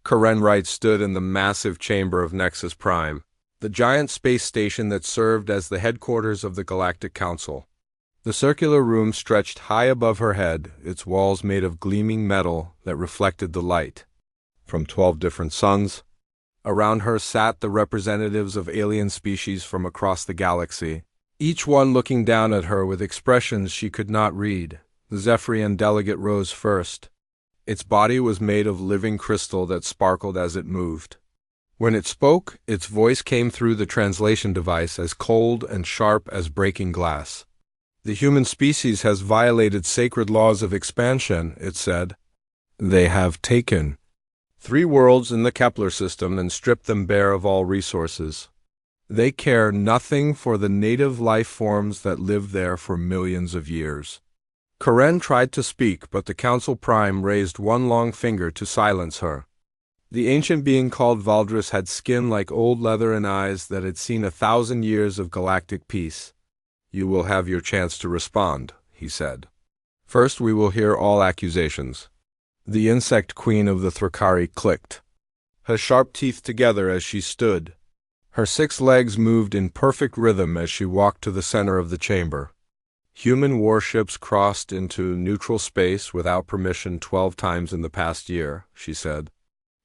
Karen Wright stood in the massive chamber of Nexus Prime, the giant space station that served as the headquarters of the Galactic Council. The circular room stretched high above her head, its walls made of gleaming metal that reflected the light from 12 different suns. Around her sat the representatives of alien species from across the galaxy, each one looking down at her with expressions she could not read. The Zephyrian delegate rose first. Its body was made of living crystal that sparkled as it moved. When it spoke, its voice came through the translation device as cold and sharp as breaking glass. The human species has violated sacred laws of expansion, it said. They have taken 3 worlds in the Kepler system and stripped them bare of all resources. They care nothing for the native life forms that live there for millions of years. Karen tried to speak, but the Council Prime raised one long finger to silence her. The ancient being called Valdris had skin like old leather and eyes that had seen 1,000 years of galactic peace. You will have your chance to respond, he said. First, we will hear all accusations. The insect queen of the Thrakari clicked, her sharp teeth together as she stood. Her 6 legs moved in perfect rhythm as she walked to the center of the chamber. Human warships crossed into neutral space without permission 12 times in the past year, she said.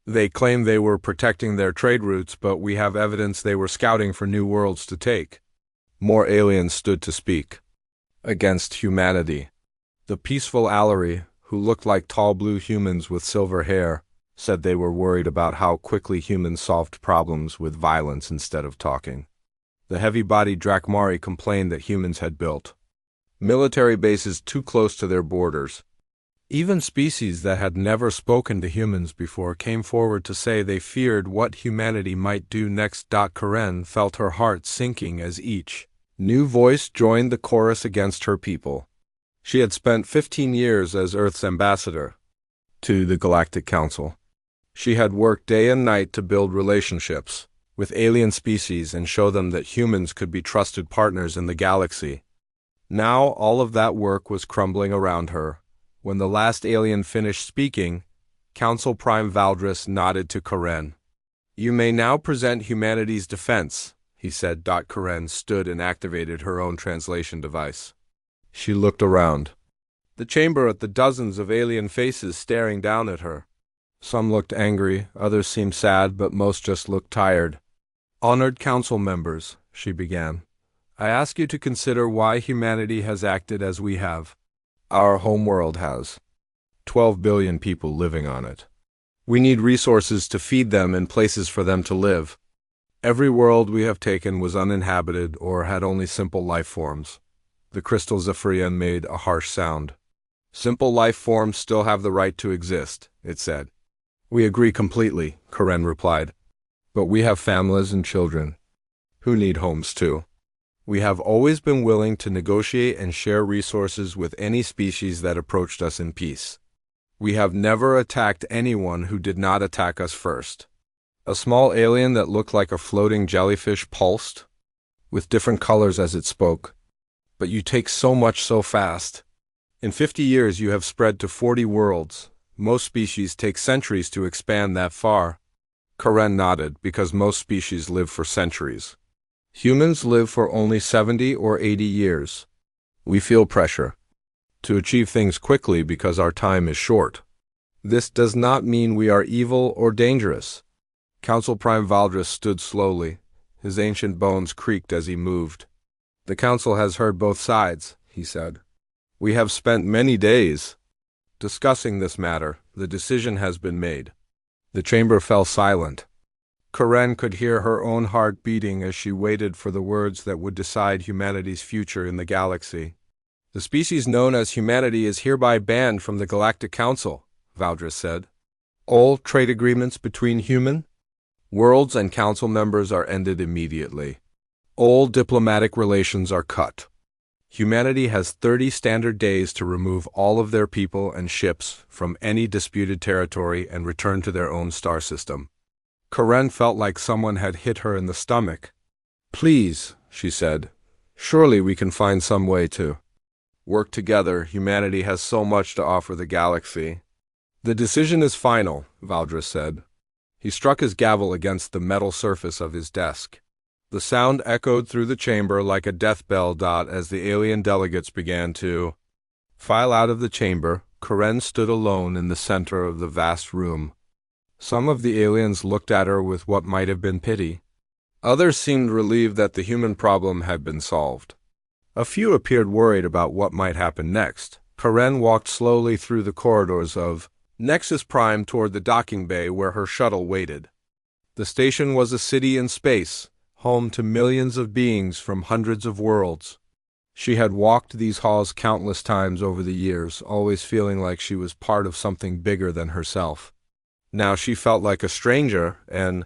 They claim they were protecting their trade routes, but we have evidence they were scouting for new worlds to take. More aliens stood to speak. Against humanity. The peaceful Allery, who looked like tall blue humans with silver hair, said they were worried about how quickly humans solved problems with violence instead of talking. The heavy-bodied Drakmari complained that humans had built military bases too close to their borders. Even species that had never spoken to humans before came forward to say they feared what humanity might do next. Karen felt her heart sinking as each new voice joined the chorus against her people. She had spent 15 years as Earth's ambassador to the Galactic Council. She had worked day and night to build relationships with alien species and show them that humans could be trusted partners in the galaxy. Now all of that work was crumbling around her. When the last alien finished speaking, Council Prime Valdris nodded to Karen. You may now present humanity's defense, he said. Karen stood and activated her own translation device. She looked around the chamber at the dozens of alien faces staring down at her. Some looked angry, others seemed sad, but most just looked tired. Honored council members, she began, I ask you to consider why humanity has acted as we have. Our homeworld has 12 billion people living on it. We need resources to feed them and places for them to live. Every world we have taken was uninhabited or had only simple life forms. The crystal Zephyrian made a harsh sound. Simple life forms still have the right to exist, it said. We agree completely, Karen replied. But we have families and children who need homes too. We have always been willing to negotiate and share resources with any species that approached us in peace. We have never attacked anyone who did not attack us first. A small alien that looked like a floating jellyfish pulsed, with different colors as it spoke. But you take so much so fast. In 50 years you have spread to 40 worlds. Most species take centuries to expand that far. Karen nodded, because most species live for centuries. Humans live for only 70 or 80 years. We feel pressure to achieve things quickly because our time is short. This does not mean we are evil or dangerous. Council Prime Valdris stood slowly. His ancient bones creaked as he moved. The council has heard both sides, he said. We have spent many days discussing this matter. The decision has been made. The chamber fell silent. Karen could hear her own heart beating as she waited for the words that would decide humanity's future in the galaxy. The species known as humanity is hereby banned from the Galactic Council, Valdris said. All trade agreements between human worlds and council members are ended immediately. All diplomatic relations are cut. Humanity has 30 standard days to remove all of their people and ships from any disputed territory and return to their own star system. Karen felt like someone had hit her in the stomach. Please, she said, surely we can find some way to work together. Humanity has so much to offer the galaxy. The decision is final, Valdris said. He struck his gavel against the metal surface of his desk. The sound echoed through the chamber like a death bell. As the alien delegates began to file out of the chamber, Karen stood alone in the center of the vast room. Some of the aliens looked at her with what might have been pity. Others seemed relieved that the human problem had been solved. A few appeared worried about what might happen next. Karen walked slowly through the corridors of Nexus Prime toward the docking bay where her shuttle waited. The station was a city in space, home to millions of beings from hundreds of worlds. She had walked these halls countless times over the years, always feeling like she was part of something bigger than herself. Now she felt like a stranger, an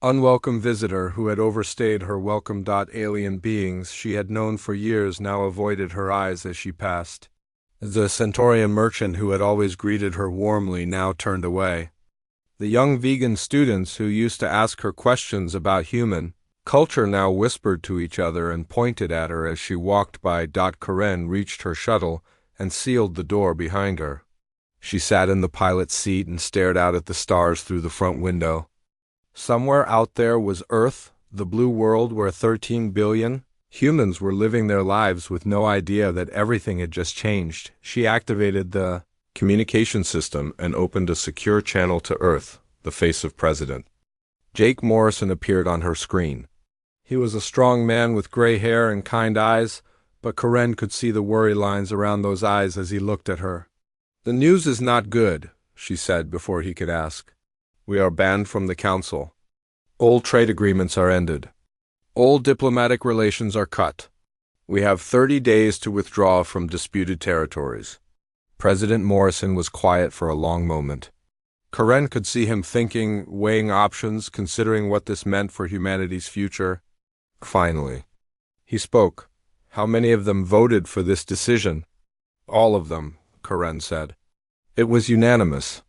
unwelcome visitor who had overstayed her welcome. Alien beings she had known for years now avoided her eyes as she passed. The Centaurian merchant who had always greeted her warmly now turned away. The young vegan students who used to ask her questions about human culture now whispered to each other and pointed at her as she walked by. Karen reached her shuttle and sealed the door behind her. She sat in the pilot's seat and stared out at the stars through the front window. Somewhere out there was Earth, the blue world where 13 billion humans were living their lives with no idea that everything had just changed. She activated the communication system and opened a secure channel to Earth, the face of President Jake Morrison appeared on her screen. He was a strong man with gray hair and kind eyes, but Karen could see the worry lines around those eyes as he looked at her. "The news is not good," she said before he could ask. "We are banned from the Council. Old trade agreements are ended. Old diplomatic relations are cut. We have 30 days to withdraw from disputed territories." President Morrison was quiet for a long moment. Karen could see him thinking, weighing options, considering what this meant for humanity's future. Finally, he spoke. "How many of them voted for this decision?" "All of them," Karen said. "It was unanimous."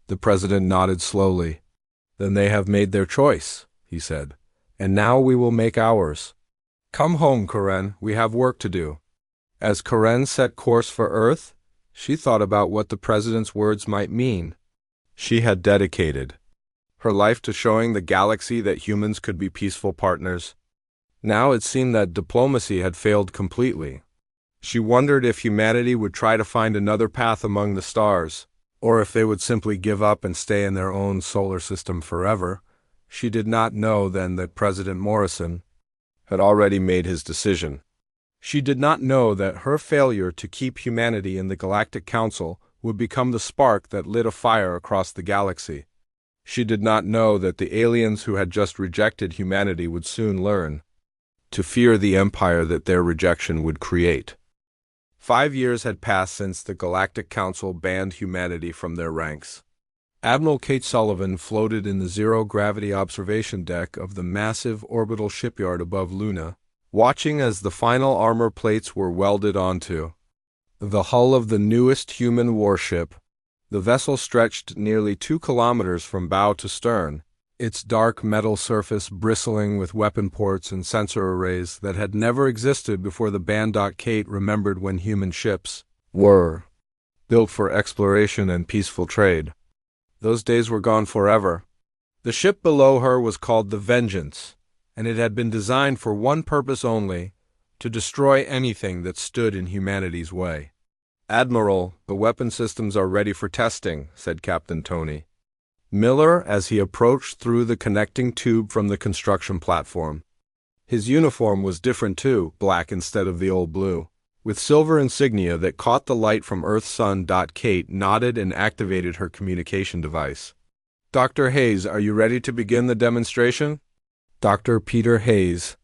The president nodded slowly. "Then they have made their choice," he said. "And now we will make ours. Come home, Karen. We have work to do." As Karen set course for Earth, she thought about what the president's words might mean. She had dedicated her life to showing the galaxy that humans could be peaceful partners. Now it seemed that diplomacy had failed completely. She wondered if humanity would try to find another path among the stars, or if they would simply give up and stay in their own solar system forever. She did not know then that President Morrison had already made his decision. She did not know that her failure to keep humanity in the Galactic Council would become the spark that lit a fire across the galaxy. She did not know that the aliens who had just rejected humanity would soon learn to fear the empire that their rejection would create. 5 years had passed since the Galactic Council banned humanity from their ranks. Admiral Kate Sullivan floated in the zero-gravity observation deck of the massive orbital shipyard above Luna, watching as the final armor plates were welded onto the hull of the newest human warship. The vessel stretched nearly 2 kilometers from bow to stern, its dark metal surface bristling with weapon ports and sensor arrays that had never existed before the band. Kate remembered when human ships were built for exploration and peaceful trade. Those days were gone forever. The ship below her was called the Vengeance, and it had been designed for one purpose only: to destroy anything that stood in humanity's way. "Admiral, the weapon systems are ready for testing," said Captain Tony Miller as he approached through the connecting tube from the construction platform. His uniform was different too, black instead of the old blue, with silver insignia that caught the light from Earth's sun. Kate nodded and activated her communication device. "Dr. Hayes, are you ready to begin the demonstration?" Dr. Peter Hayes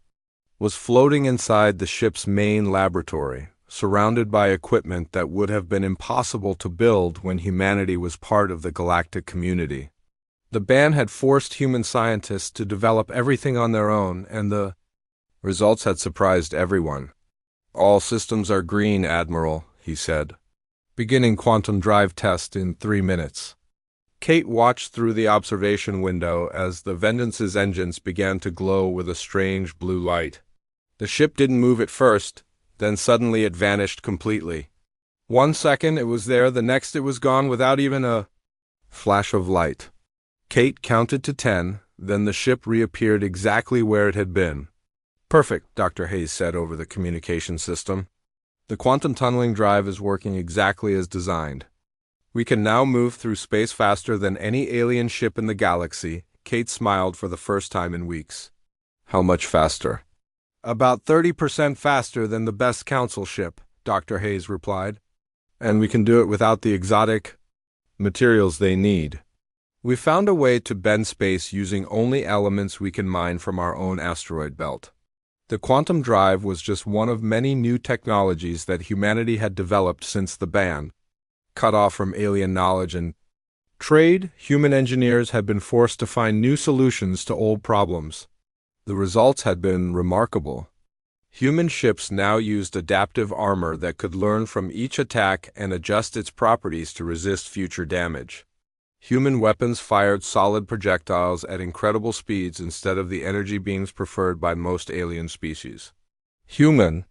was floating inside the ship's main laboratory, surrounded by equipment that would have been impossible to build when humanity was part of the galactic community. The ban had forced human scientists to develop everything on their own, and the results had surprised everyone. "All systems are green, Admiral," he said. "Beginning quantum drive test in 3 minutes." Kate watched through the observation window as the Vengeance's engines began to glow with a strange blue light. The ship didn't move at first, then suddenly it vanished completely. 1 second it was there, the next it was gone without even a flash of light. Kate counted to 10, then the ship reappeared exactly where it had been. Perfect, Dr. Hayes said over the communication system. The quantum tunneling drive is working exactly as designed. We can now move through space faster than any alien ship in the galaxy. Kate smiled for the first time in weeks. How much faster? About 30% faster than the best council ship, Dr. Hayes replied. And we can do it without the exotic materials they need. We found a way to bend space using only elements we can mine from our own asteroid belt. The quantum drive was just one of many new technologies that humanity had developed since the ban. Cut off from alien knowledge and trade, human engineers had been forced to find new solutions to old problems. The results had been remarkable. Human ships now used adaptive armor that could learn from each attack and adjust its properties to resist future damage. Human weapons fired solid projectiles at incredible speeds instead of the energy beams preferred by most alien species. Human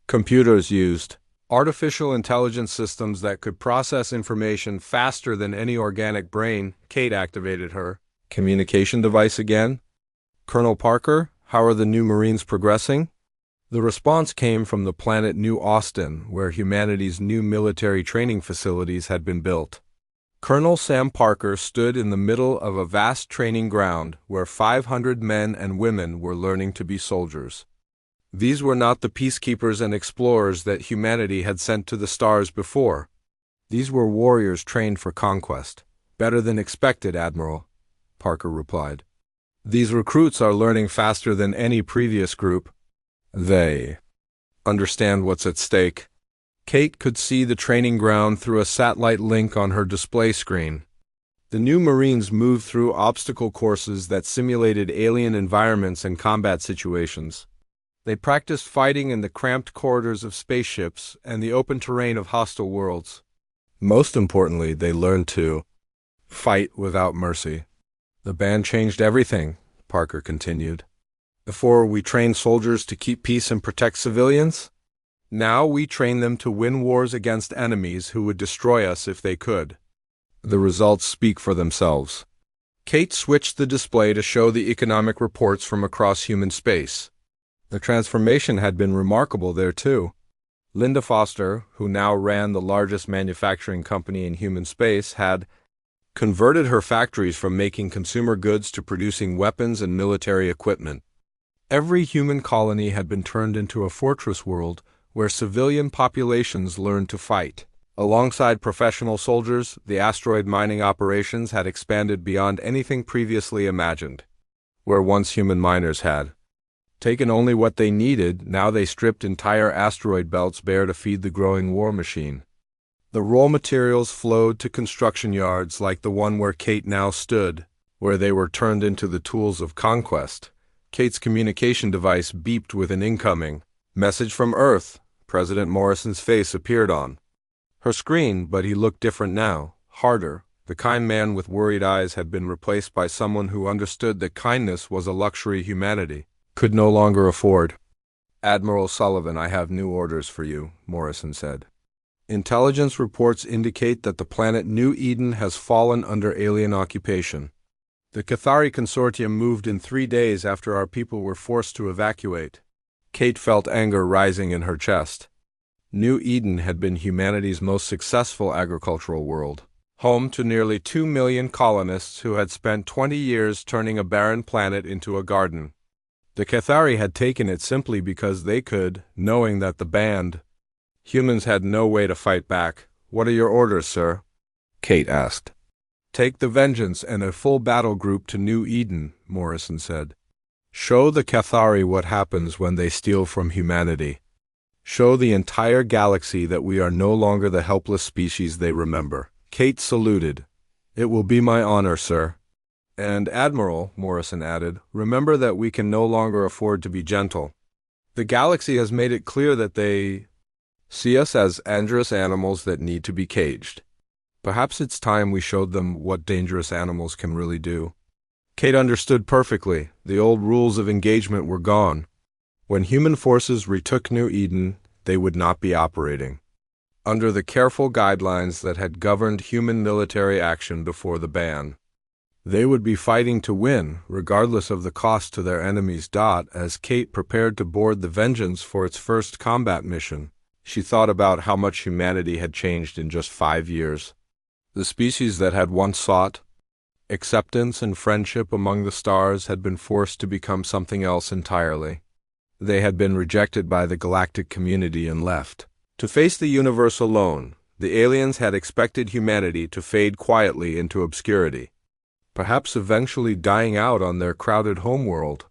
computers used artificial intelligence systems that could process information faster than any organic brain. Kate activated her communication device again. Colonel Parker, how are the new Marines progressing? The response came from the planet New Austin, where humanity's new military training facilities had been built. Colonel Sam Parker stood in the middle of a vast training ground where 500 men and women were learning to be soldiers. These were not the peacekeepers and explorers that humanity had sent to the stars before. These were warriors trained for conquest. Better than expected, Admiral, Parker replied. These recruits are learning faster than any previous group. They understand what's at stake. Kate could see the training ground through a satellite link on her display screen. The new Marines moved through obstacle courses that simulated alien environments and combat situations. They practiced fighting in the cramped corridors of spaceships and the open terrain of hostile worlds. Most importantly, they learned to fight without mercy. The ban changed everything, Parker continued. Before, we trained soldiers to keep peace and protect civilians. Now we train them to win wars against enemies who would destroy us if they could. The results speak for themselves. Kate switched the display to show the economic reports from across human space. The transformation had been remarkable there, too. Linda Foster, who now ran the largest manufacturing company in human space, had converted her factories from making consumer goods to producing weapons and military equipment. Every human colony had been turned into a fortress world where civilian populations learned to fight. Alongside professional soldiers, the asteroid mining operations had expanded beyond anything previously imagined. Where once human miners had taken only what they needed, now they stripped entire asteroid belts bare to feed the growing war machine. The raw materials flowed to construction yards like the one where Kate now stood, where they were turned into the tools of conquest. Kate's communication device beeped with an incoming message from Earth. President Morrison's face appeared on her screen, but he looked different now, harder. The kind man with worried eyes had been replaced by someone who understood that kindness was a luxury humanity could no longer afford. Admiral Sullivan, I have new orders for you, Morrison said. Intelligence reports indicate that the planet New Eden has fallen under alien occupation. The Cathari Consortium moved in 3 days after our people were forced to evacuate. Kate felt anger rising in her chest. New Eden had been humanity's most successful agricultural world, home to nearly 2 million colonists who had spent 20 years turning a barren planet into a garden. The Cathari had taken it simply because they could, knowing that the band humans had no way to fight back. What are your orders, sir? Kate asked. Take the Vengeance and a full battle group to New Eden, Morrison said. Show the Cathari what happens when they steal from humanity. Show the entire galaxy that we are no longer the helpless species they remember. Kate saluted. It will be my honor, sir. And Admiral, Morrison added, remember that we can no longer afford to be gentle. The galaxy has made it clear that they see us as dangerous animals that need to be caged. Perhaps it's time we showed them what dangerous animals can really do. Kate understood perfectly. The old rules of engagement were gone. When human forces retook New Eden, they would not be operating under the careful guidelines that had governed human military action before the ban. They would be fighting to win, regardless of the cost to their enemies. As Kate prepared to board the Vengeance for its first combat mission, she thought about how much humanity had changed in just 5 years. The species that had once sought acceptance and friendship among the stars had been forced to become something else entirely. They had been rejected by the galactic community and left to face the universe alone. The aliens had expected humanity to fade quietly into obscurity, perhaps eventually dying out on their crowded homeworld.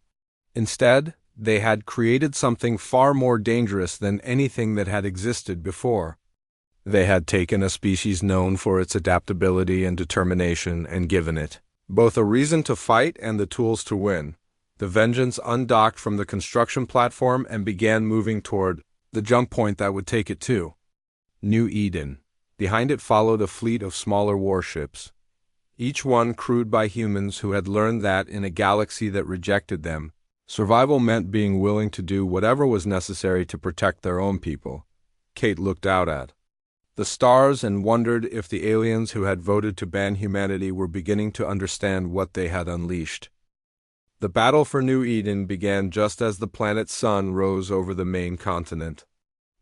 Instead, they had created something far more dangerous than anything that had existed before. They had taken a species known for its adaptability and determination and given it both a reason to fight and the tools to win. The Vengeance undocked from the construction platform and began moving toward the jump point that would take it to New Eden. Behind it followed a fleet of smaller warships, each one crewed by humans who had learned that in a galaxy that rejected them, survival meant being willing to do whatever was necessary to protect their own people. Kate looked out at the stars and wondered if the aliens who had voted to ban humanity were beginning to understand what they had unleashed. The battle for New Eden began just as the planet's sun rose over the main continent.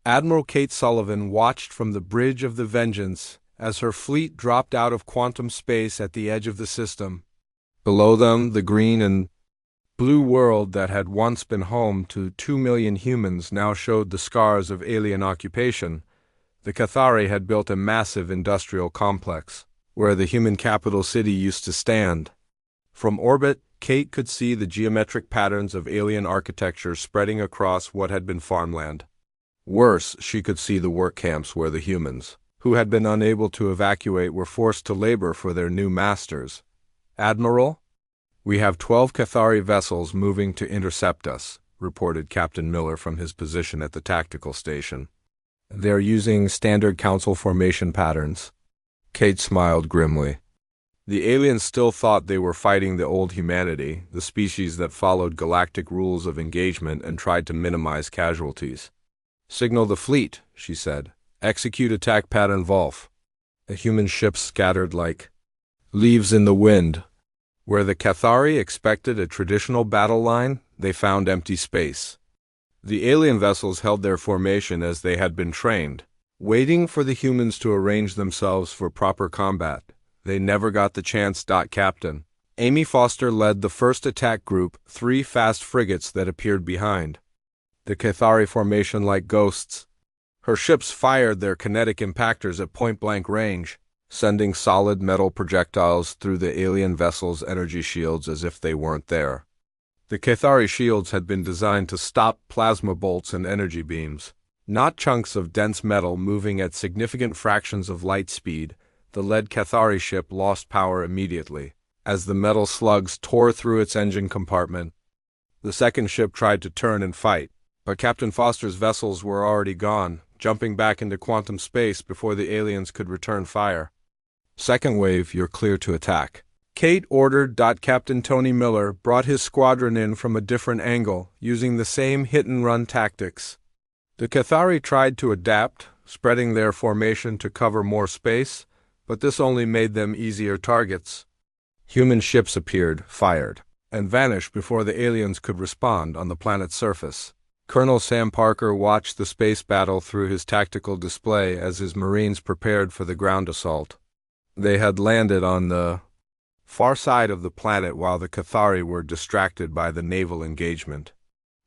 Admiral Kate Sullivan watched from the bridge of the Vengeance as her fleet dropped out of quantum space at the edge of the system. Below them, the green and blue world that had once been home to 2 million humans now showed the scars of alien occupation. The Cathari had built a massive industrial complex, where the human capital city used to stand. From orbit, Kate could see the geometric patterns of alien architecture spreading across what had been farmland. Worse, she could see the work camps where the humans, who had been unable to evacuate, were forced to labor for their new masters. "Admiral, we have 12 Cathari vessels moving to intercept us," reported Captain Miller from his position at the tactical station. "They're using standard council formation patterns." Kate smiled grimly. The aliens still thought they were fighting the old humanity, the species that followed galactic rules of engagement and tried to minimize casualties. "Signal the fleet," she said. "Execute attack pattern Volf." The human ships scattered like leaves in the wind. Where the Cathari expected a traditional battle line, they found empty space. The alien vessels held their formation as they had been trained, waiting for the humans to arrange themselves for proper combat. They never got the chance. Captain Amy Foster led the first attack group, 3 fast frigates that appeared behind the Cathari formation like ghosts. Her ships fired their kinetic impactors at point-blank range, sending solid metal projectiles through the alien vessels' energy shields as if they weren't there. The Cathari shields had been designed to stop plasma bolts and energy beams, not chunks of dense metal moving at significant fractions of light speed. The lead Cathari ship lost power immediately, as the metal slugs tore through its engine compartment. The second ship tried to turn and fight, but Captain Foster's vessels were already gone, jumping back into quantum space before the aliens could return fire. "Second wave, you're clear to attack," Kate ordered. Captain Tony Miller brought his squadron in from a different angle, using the same hit-and-run tactics. The Cathari tried to adapt, spreading their formation to cover more space, but this only made them easier targets. Human ships appeared, fired, and vanished before the aliens could respond on the planet's surface. Colonel Sam Parker watched the space battle through his tactical display as his Marines prepared for the ground assault. They had landed on the far side of the planet while the Cathari were distracted by the naval engagement.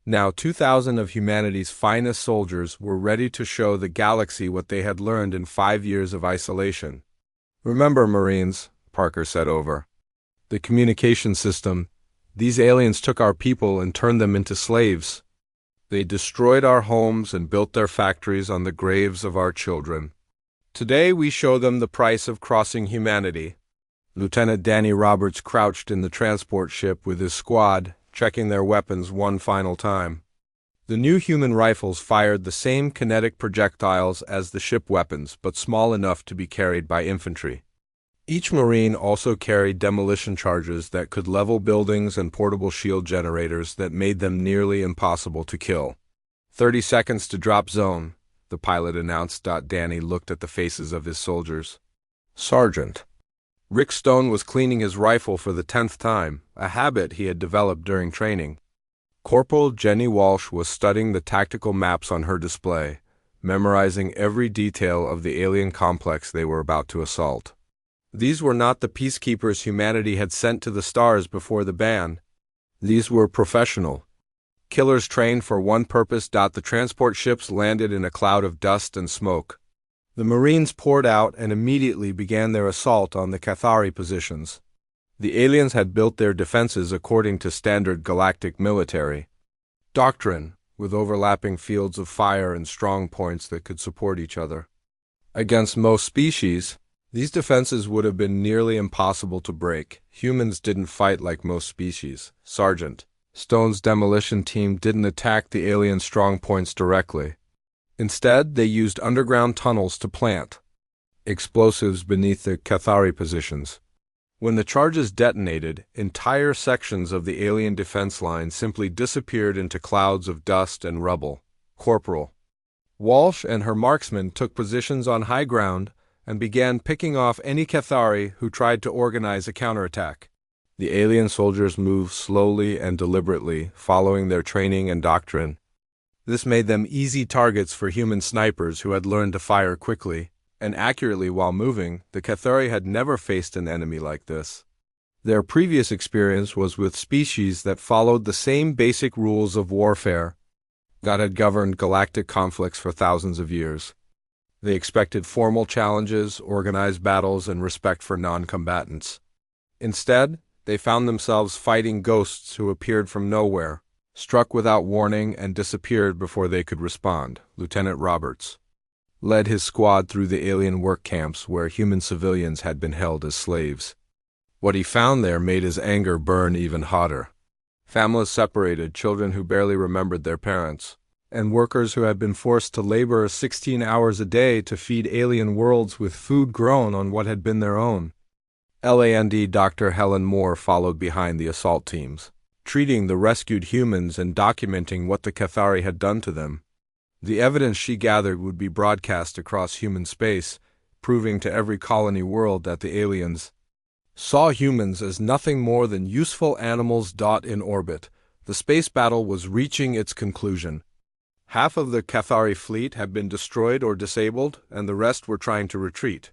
Now 2,000 of humanity's finest soldiers were ready to show the galaxy what they had learned in 5 years of isolation. "Remember, Marines," Parker said over the communication system, "these aliens took our people and turned them into slaves. They destroyed our homes and built their factories on the graves of our children. Today we show them the price of crossing humanity." Lieutenant Danny Roberts crouched in the transport ship with his squad, checking their weapons one final time. The new human rifles fired the same kinetic projectiles as the ship weapons, but small enough to be carried by infantry. Each Marine also carried demolition charges that could level buildings and portable shield generators that made them nearly impossible to kill. 30 seconds to drop zone," the pilot announced. Danny looked at the faces of his soldiers. "Sergeant, Rick Stone was cleaning his rifle for the 10th time, a habit he had developed during training. Corporal Jenny Walsh was studying the tactical maps on her display, memorizing every detail of the alien complex they were about to assault. These were not the peacekeepers humanity had sent to the stars before the ban. These were professional killers trained for one purpose. The transport ships landed in a cloud of dust and smoke. The Marines poured out and immediately began their assault on the Cathari positions. The aliens had built their defenses according to standard galactic military doctrine, with overlapping fields of fire and strong points that could support each other. Against most species, these defenses would have been nearly impossible to break. Humans didn't fight like most species. Sergeant Stone's demolition team didn't attack the alien strong points directly. Instead, they used underground tunnels to plant explosives beneath the Cathari positions. When the charges detonated, entire sections of the alien defense line simply disappeared into clouds of dust and rubble. Corporal Walsh and her marksmen took positions on high ground and began picking off any Cathari who tried to organize a counterattack. The alien soldiers moved slowly and deliberately, following their training and doctrine. This made them easy targets for human snipers who had learned to fire quickly and accurately while moving. The Cathari had never faced an enemy like this. Their previous experience was with species that followed the same basic rules of warfare that had governed galactic conflicts for thousands of years. They expected formal challenges, organized battles, and respect for non-combatants. Instead, they found themselves fighting ghosts who appeared from nowhere, struck without warning, and disappeared before they could respond. Lieutenant Roberts led his squad through the alien work camps where human civilians had been held as slaves. What he found there made his anger burn even hotter. Families separated, children who barely remembered their parents, and workers who had been forced to labor 16 hours a day to feed alien worlds with food grown on what had been their own. LAND Dr. Helen Moore followed behind the assault teams, treating the rescued humans and documenting what the Cathari had done to them. The evidence she gathered would be broadcast across human space, proving to every colony world that the aliens saw humans as nothing more than useful animals. In orbit, the space battle was reaching its conclusion. Half of the Cathari fleet had been destroyed or disabled, and the rest were trying to retreat.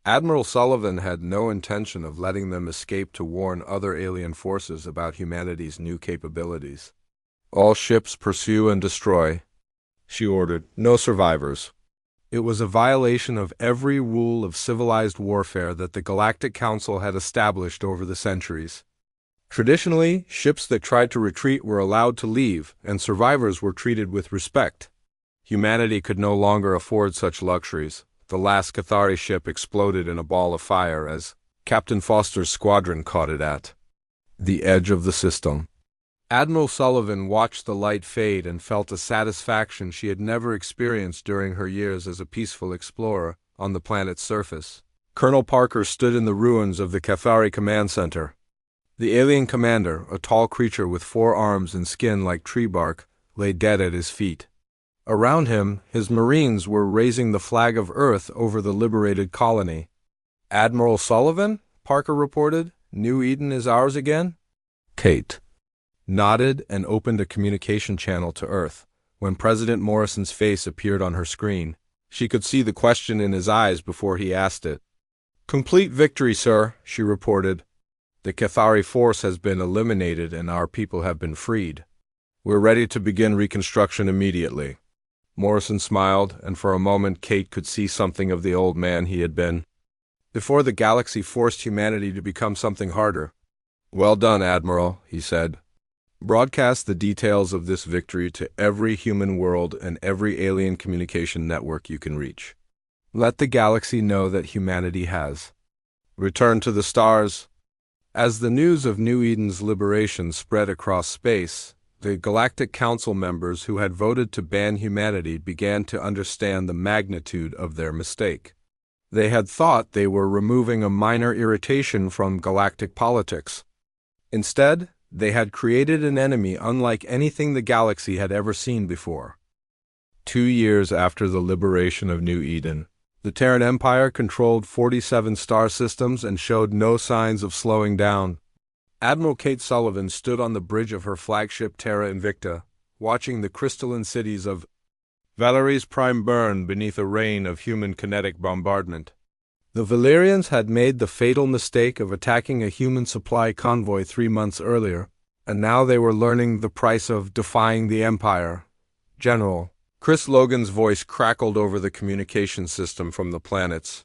Admiral Sullivan had no intention of letting them escape to warn other alien forces about humanity's new capabilities. "All ships pursue and destroy," she ordered. "No survivors." It was a violation of every rule of civilized warfare that the Galactic Council had established over the centuries. Traditionally, ships that tried to retreat were allowed to leave, and survivors were treated with respect. Humanity could no longer afford such luxuries. The last Cathari ship exploded in a ball of fire as Captain Foster's squadron caught it at the edge of the system. Admiral Sullivan watched the light fade and felt a satisfaction she had never experienced during her years as a peaceful explorer on the planet's surface. Colonel Parker stood in the ruins of the Cathari command center. The alien commander, a tall creature with 4 arms and skin like tree bark, lay dead at his feet. Around him, his Marines were raising the flag of Earth over the liberated colony. "Admiral Sullivan," Parker reported, "New Eden is ours again?" Kate nodded and opened a communication channel to Earth. When President Morrison's face appeared on her screen, she could see the question in his eyes before he asked it. "Complete victory, sir," she reported. "The Cathari force has been eliminated and our people have been freed. We're ready to begin reconstruction immediately." Morrison smiled, and for a moment Kate could see something of the old man he had been before the galaxy forced humanity to become something harder. "Well done, Admiral," he said. "Broadcast the details of this victory to every human world and every alien communication network you can reach. Let the galaxy know that humanity has returned to the stars." As the news of New Eden's liberation spread across space, the Galactic Council members who had voted to ban humanity began to understand the magnitude of their mistake. They had thought they were removing a minor irritation from galactic politics. Instead, they had created an enemy unlike anything the galaxy had ever seen before. 2 years after the liberation of New Eden, The Terran Empire controlled 47 star systems and showed no signs of slowing down. Admiral Kate Sullivan stood on the bridge of her flagship Terra Invicta, watching the crystalline cities of HFY burn beneath a rain of human kinetic bombardment. The Valerians had made the fatal mistake of attacking a human supply convoy 3 months earlier, and now they were learning the price of defying the Empire. General, Chris Logan's voice crackled over the communication system from the planet's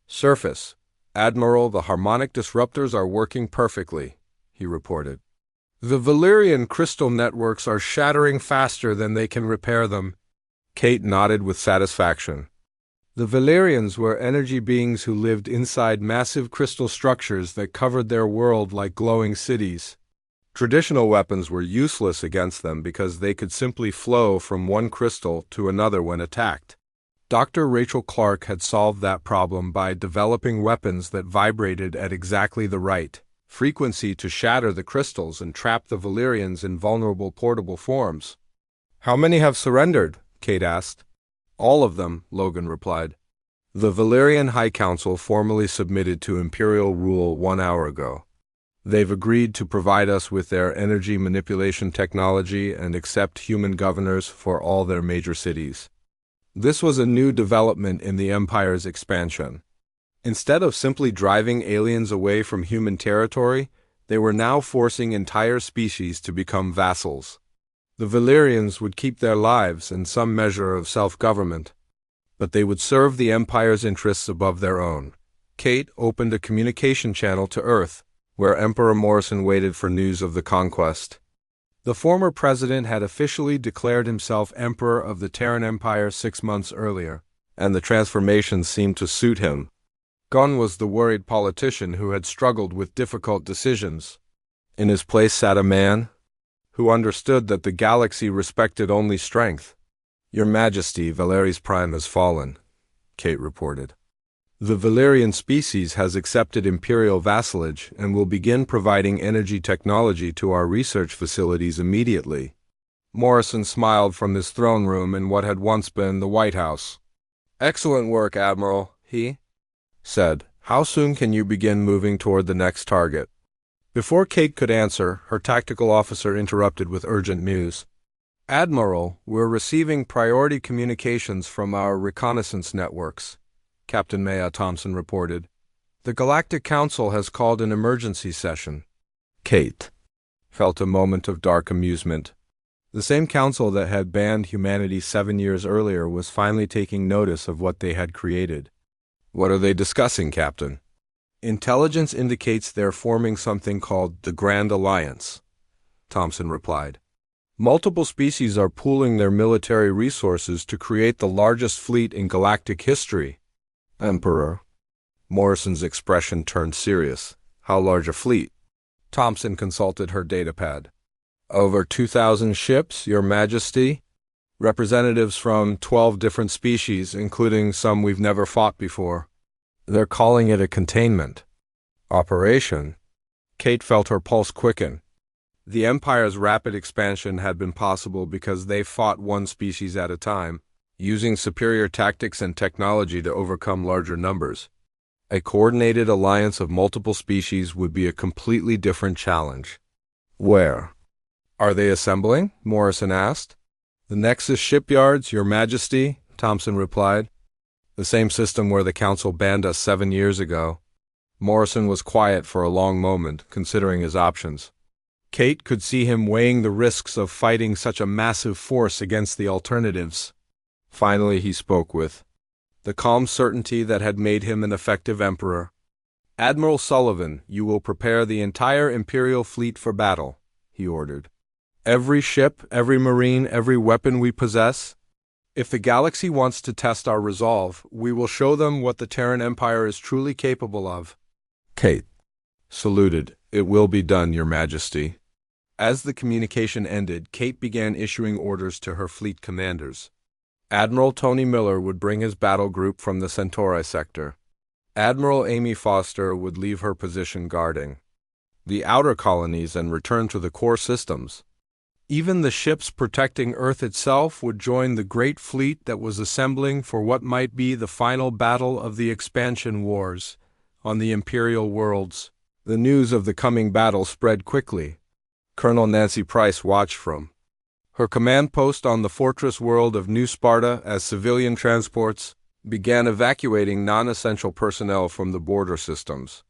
surface. Admiral, the harmonic disruptors are working perfectly, he reported. The Valerian crystal networks are shattering faster than they can repair them. Kate nodded with satisfaction. The Valerians were energy beings who lived inside massive crystal structures that covered their world like glowing cities. Traditional weapons were useless against them because they could simply flow from one crystal to another when attacked. Dr. Rachel Clark had solved that problem by developing weapons that vibrated at exactly the right frequency to shatter the crystals and trap the Valerians in vulnerable portable forms. "How many have surrendered?" Kate asked. "All of them," Logan replied. The Valerian High Council formally submitted to Imperial rule 1 hour ago. They've agreed to provide us with their energy manipulation technology and accept human governors for all their major cities. This was a new development in the Empire's expansion. Instead of simply driving aliens away from human territory, they were now forcing entire species to become vassals. The Valerians would keep their lives and some measure of self-government, but they would serve the Empire's interests above their own. Kate opened a communication channel to Earth, where Emperor Morrison waited for news of the conquest. The former president had officially declared himself Emperor of the Terran Empire 6 months earlier, and the transformation seemed to suit him. Gone was the worried politician who had struggled with difficult decisions. In his place sat a man who understood that the galaxy respected only strength. "Your Majesty, HFY has fallen," Kate reported. "The Valerian species has accepted imperial vassalage and will begin providing energy technology to our research facilities immediately." Morrison smiled from his throne room in what had once been the White House. "Excellent work, Admiral," he said. "How soon can you begin moving toward the next target?" Before Kate could answer, her tactical officer interrupted with urgent news. "Admiral, we're receiving priority communications from our reconnaissance networks," Captain Maya Thompson reported. "The Galactic Council has called an emergency session." Kate felt a moment of dark amusement. The same council that had banned humanity 7 years earlier was finally taking notice of what they had created. "What are they discussing, Captain?" "Intelligence indicates they're forming something called the Grand Alliance," Thompson replied. "Multiple species are pooling their military resources to create the largest fleet in galactic history." "Emperor." Morrison's expression turned serious. "How large a fleet?" Thompson consulted her datapad. "Over 2,000 ships, Your Majesty. Representatives from 12 different species, including some we've never fought before. They're calling it a containment operation." Kate felt her pulse quicken. The Empire's rapid expansion had been possible because they fought one species at a time, using superior tactics and technology to overcome larger numbers. A coordinated alliance of multiple species would be a completely different challenge. "Where are they assembling?" Morrison asked. "The Nexus shipyards, Your Majesty," Thompson replied. "The same system where the Council banned us 7 years ago." Morrison was quiet for a long moment, considering his options. Kate could see him weighing the risks of fighting such a massive force against the alternatives. Finally he spoke with the calm certainty that had made him an effective emperor. "Admiral Sullivan, you will prepare the entire Imperial fleet for battle," he ordered. "Every ship, every marine, every weapon we possess. If the galaxy wants to test our resolve, we will show them what the Terran Empire is truly capable of." Kate saluted. "It will be done, Your Majesty." As the communication ended, Kate began issuing orders to her fleet commanders. Admiral Tony Miller would bring his battle group from the Centauri sector. Admiral Amy Foster would leave her position guarding the outer colonies and return to the core systems. Even the ships protecting Earth itself would join the great fleet that was assembling for what might be the final battle of the expansion wars on the Imperial worlds. The news of the coming battle spread quickly. Colonel Nancy Price watched from her command post on the fortress world of New Sparta as civilian transports began evacuating non-essential personnel from the border systems.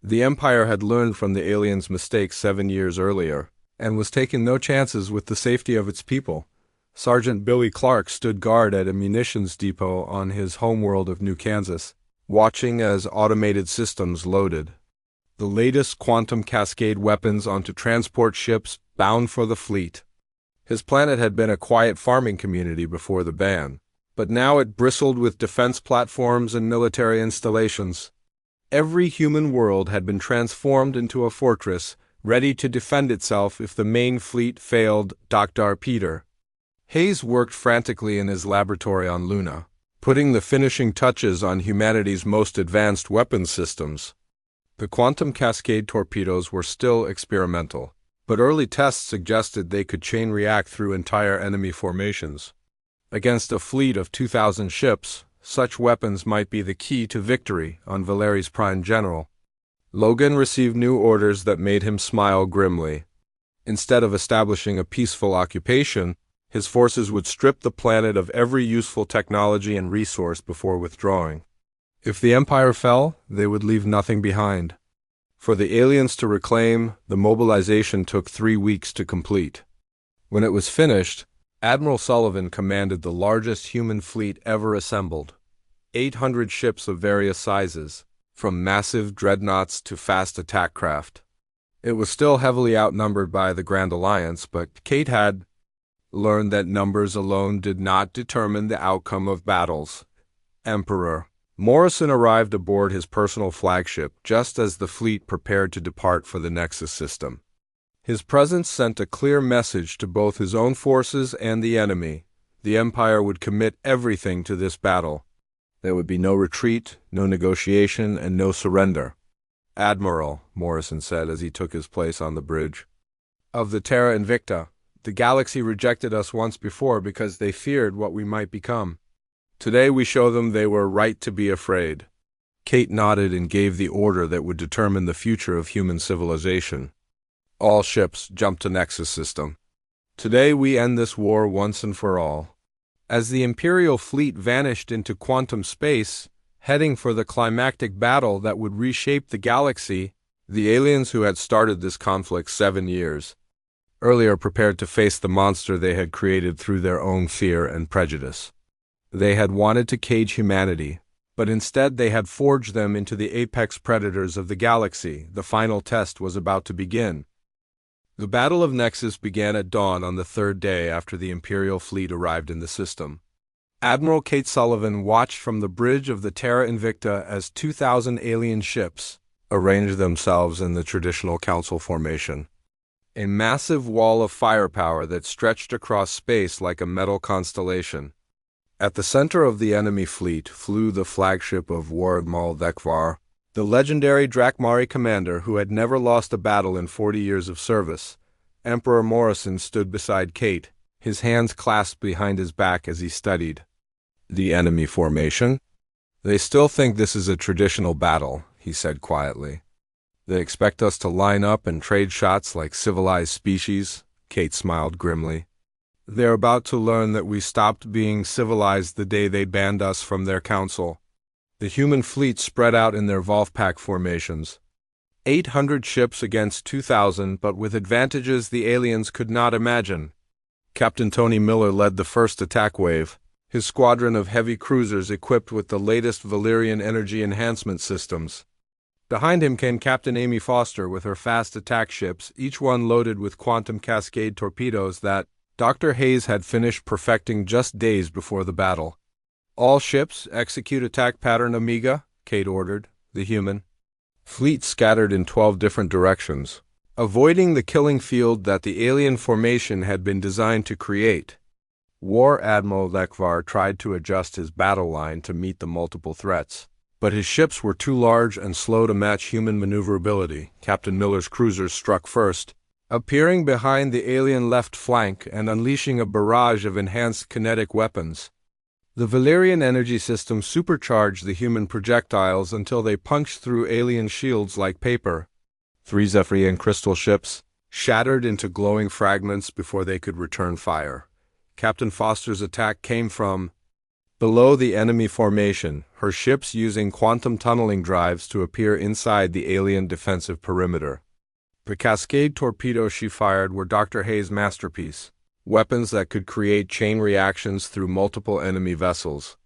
The Empire had learned from the aliens' mistakes 7 years earlier, and was taking no chances with the safety of its people. Sergeant Billy Clark stood guard at a munitions depot on his homeworld of New Kansas, watching as automated systems loaded the latest quantum cascade weapons onto transport ships bound for the fleet. His planet had been a quiet farming community before the ban, but now it bristled with defense platforms and military installations. Every human world had been transformed into a fortress, ready to defend itself if the main fleet failed. Dr. Peter Hayes worked frantically in his laboratory on Luna, putting the finishing touches on humanity's most advanced weapons systems. The quantum cascade torpedoes were still experimental, but early tests suggested they could chain react through entire enemy formations. Against a fleet of 2,000 ships, such weapons might be the key to victory on Valeri's prime general. Logan received new orders that made him smile grimly. Instead of establishing a peaceful occupation, his forces would strip the planet of every useful technology and resource before withdrawing. If the Empire fell, they would leave nothing behind. For the aliens to reclaim, the mobilization took 3 weeks to complete. When it was finished, Admiral Sullivan commanded the largest human fleet ever assembled. 800 ships of various sizes, from massive dreadnoughts to fast attack craft. It was still heavily outnumbered by the Grand Alliance, but Kate had learned that numbers alone did not determine the outcome of battles. Emperor Morrison arrived aboard his personal flagship just as the fleet prepared to depart for the Nexus system. His presence sent a clear message to both his own forces and the enemy. The Empire would commit everything to this battle. There would be no retreat, no negotiation, and no surrender. Admiral, Morrison said as he took his place on the bridge of the Terra Invicta, the galaxy rejected us once before because they feared what we might become. Today we show them they were right to be afraid. Kate nodded and gave the order that would determine the future of human civilization. All ships jumped to Nexus system. Today we end this war once and for all. As the Imperial fleet vanished into quantum space, heading for the climactic battle that would reshape the galaxy, the aliens who had started this conflict 7 years earlier prepared to face the monster they had created through their own fear and prejudice. They had wanted to cage humanity, but instead they had forged them into the apex predators of the galaxy. The final test was about to begin. The Battle of Nexus began at dawn on the 3rd day after the Imperial fleet arrived in the system. Admiral Kate Sullivan watched from the bridge of the Terra Invicta as 2,000 alien ships arranged themselves in the traditional council formation. A massive wall of firepower that stretched across space like a metal constellation. At the center of the enemy fleet flew the flagship of War Admiral Dekvar, the legendary Drakmari commander who had never lost a battle in 40 years of service. Emperor Morrison stood beside Kate, his hands clasped behind his back as he studied the enemy formation. They still think this is a traditional battle, he said quietly. They expect us to line up and trade shots like civilized species, Kate smiled grimly. They're about to learn that we stopped being civilized the day they banned us from their council. The human fleet spread out in their Volpack formations. 800 ships against 2,000, but with advantages the aliens could not imagine. Captain Tony Miller led the first attack wave, his squadron of heavy cruisers equipped with the latest Valyrian energy enhancement systems. Behind him came Captain Amy Foster with her fast attack ships, each one loaded with quantum cascade torpedoes that Dr. Hayes had finished perfecting just days before the battle. All ships execute attack pattern Omega, Kate ordered, the human fleet scattered in 12 different directions, avoiding the killing field that the alien formation had been designed to create. War Admiral Dekvar tried to adjust his battle line to meet the multiple threats, but his ships were too large and slow to match human maneuverability. Captain Miller's cruisers struck first, appearing behind the alien left flank and unleashing a barrage of enhanced kinetic weapons. The Valerian energy system supercharged the human projectiles until they punched through alien shields like paper. 3 Zephyrian crystal ships shattered into glowing fragments before they could return fire. Captain Foster's attack came from below the enemy formation, her ships using quantum tunneling drives to appear inside the alien defensive perimeter. The cascade torpedoes she fired were Dr. Hayes' masterpiece, weapons that could create chain reactions through multiple enemy vessels.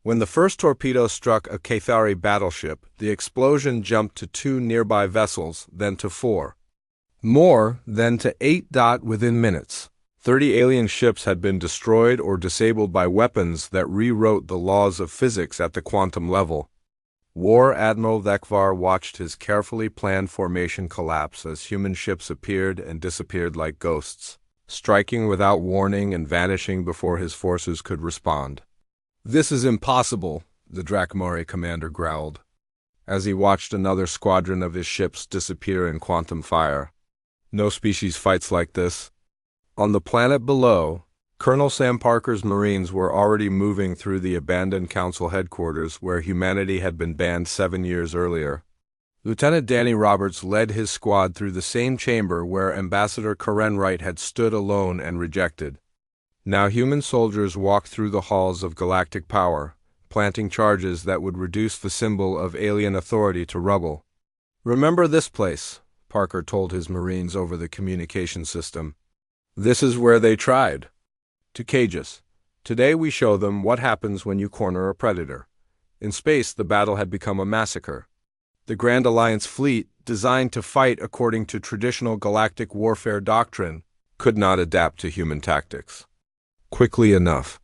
When the first torpedo struck a Cathari battleship, the explosion jumped to 2 nearby vessels, then to 4. More, then to 8. Within minutes, 30 alien ships had been destroyed or disabled by weapons that rewrote the laws of physics at the quantum level. War Admiral Thekvar watched his carefully planned formation collapse as human ships appeared and disappeared like ghosts, striking without warning and vanishing before his forces could respond. "This is impossible," the Drakmari commander growled, as he watched another squadron of his ships disappear in quantum fire. "No species fights like this." On the planet below, Colonel Sam Parker's Marines were already moving through the abandoned Council headquarters where humanity had been banned 7 years earlier. Lieutenant Danny Roberts led his squad through the same chamber where Ambassador Karen Wright had stood alone and rejected. Now human soldiers walked through the halls of galactic power, planting charges that would reduce the symbol of alien authority to rubble. "Remember this place," Parker told his Marines over the communication system. "This is where they tried to cage us. Today we show them what happens when you corner a predator." In space, the battle had become a massacre. The Grand Alliance fleet, designed to fight according to traditional galactic warfare doctrine, could not adapt to human tactics quickly enough.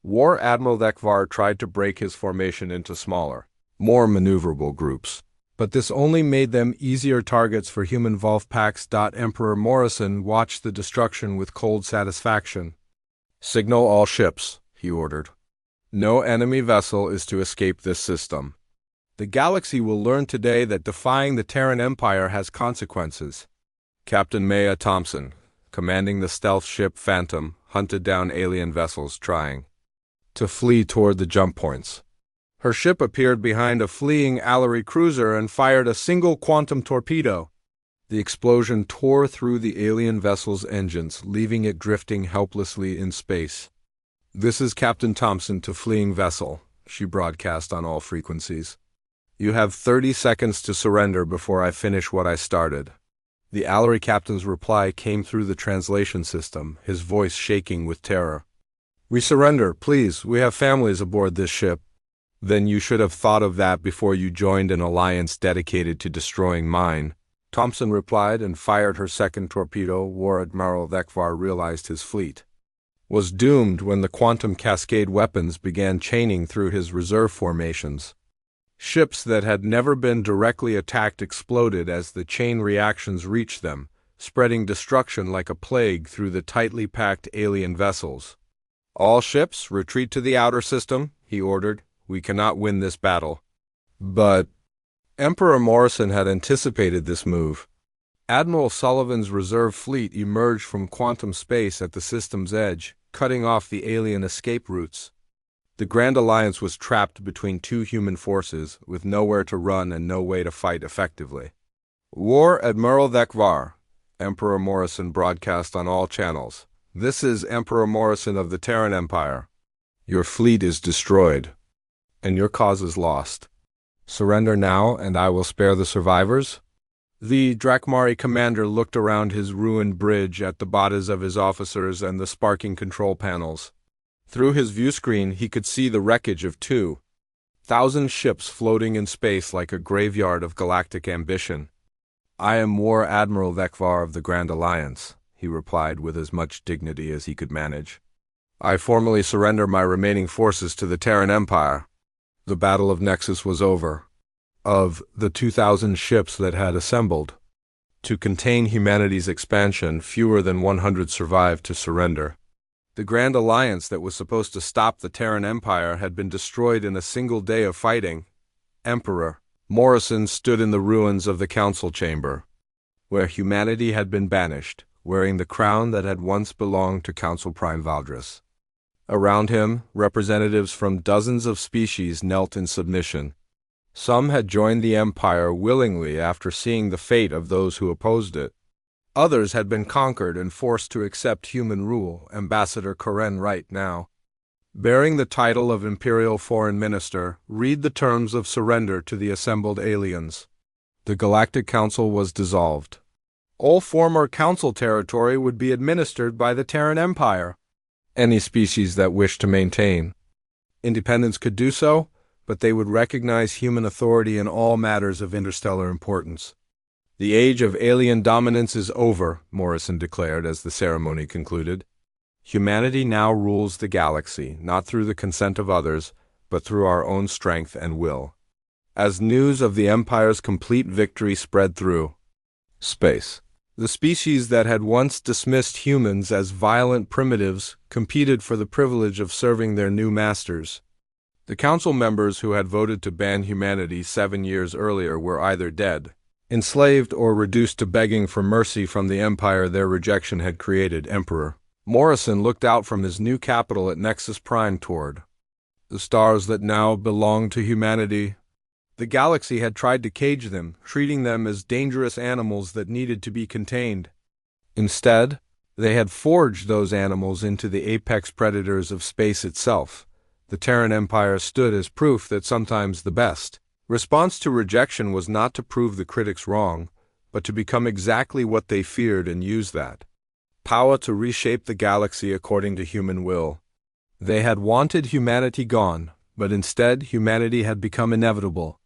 War Admiral Thekvar tried to break his formation into smaller, more maneuverable groups, but this only made them easier targets for human Volpacks. Emperor Morrison watched the destruction with cold satisfaction. "Signal all ships," he ordered. "No enemy vessel is to escape this system. The galaxy will learn today that defying the Terran Empire has consequences." Captain Maya Thompson, commanding the stealth ship Phantom, hunted down alien vessels trying to flee toward the jump points. Her ship appeared behind a fleeing Allery cruiser and fired a single quantum torpedo. The explosion tore through the alien vessel's engines, leaving it drifting helplessly in space. "This is Captain Thompson to fleeing vessel," she broadcast on all frequencies. "You have 30 seconds to surrender before I finish what I started." The Allery captain's reply came through the translation system, his voice shaking with terror. "We surrender, please. We have families aboard this ship." "Then you should have thought of that before you joined an alliance dedicated to destroying mine," Thompson replied and fired her second torpedo. War Admiral Thekvar realized his fleet was doomed when the quantum cascade weapons began chaining through his reserve formations. Ships that had never been directly attacked exploded as the chain reactions reached them, spreading destruction like a plague through the tightly packed alien vessels. "All ships, retreat to the outer system," he ordered. "We cannot win this battle." But Emperor Morrison had anticipated this move. Admiral Sullivan's reserve fleet emerged from quantum space at the system's edge, cutting off the alien escape routes. The Grand Alliance was trapped between 2 human forces, with nowhere to run and no way to fight effectively. "War Admiral Thekvar," Emperor Morrison broadcast on all channels. "This is Emperor Morrison of the Terran Empire. Your fleet is destroyed, and your cause is lost. Surrender now, and I will spare the survivors." The Drakmari commander looked around his ruined bridge at the bodies of his officers and the sparking control panels. Through his viewscreen, he could see the wreckage of 2,000 ships floating in space like a graveyard of galactic ambition. "I am War Admiral Thekvar of the Grand Alliance," he replied with as much dignity as he could manage. "I formally surrender my remaining forces to the Terran Empire." The Battle of Nexus was over. Of the 2,000 ships that had assembled to contain humanity's expansion, fewer than 100 survived to surrender. The Grand Alliance that was supposed to stop the Terran Empire had been destroyed in a single day of fighting. Emperor Morrison stood in the ruins of the council chamber. where humanity had been banished, wearing the crown that had once belonged to Council Prime Valdris. Around him, representatives from dozens of species knelt in submission. Some had joined the Empire willingly after seeing the fate of those who opposed it. Others had been conquered and forced to accept human rule, Ambassador Koren right now. Bearing the title of Imperial Foreign Minister, read the terms of surrender to the assembled aliens. The Galactic Council was dissolved. All former Council territory would be administered by the Terran Empire. Any species that wished to maintain independence could do so, but they would recognize human authority in all matters of interstellar importance. The age of alien dominance is over, Morrison declared as the ceremony concluded. Humanity now rules the galaxy, not through the consent of others, but through our own strength and will. As news of the Empire's complete victory spread through space, the species that had once dismissed humans as violent primitives competed for the privilege of serving their new masters. The council members who had voted to ban humanity 7 years earlier were either dead, enslaved, or reduced to begging for mercy from the empire their rejection had created. Emperor Morrison looked out from his new capital at Nexus Prime toward the stars that now belonged to humanity. The galaxy had tried to cage them, treating them as dangerous animals that needed to be contained. Instead, they had forged those animals into the apex predators of space itself. The Terran Empire stood as proof that sometimes the best response to rejection was not to prove the critics wrong, but to become exactly what they feared and use that power to reshape the galaxy according to human will. They had wanted humanity gone, but instead humanity had become inevitable.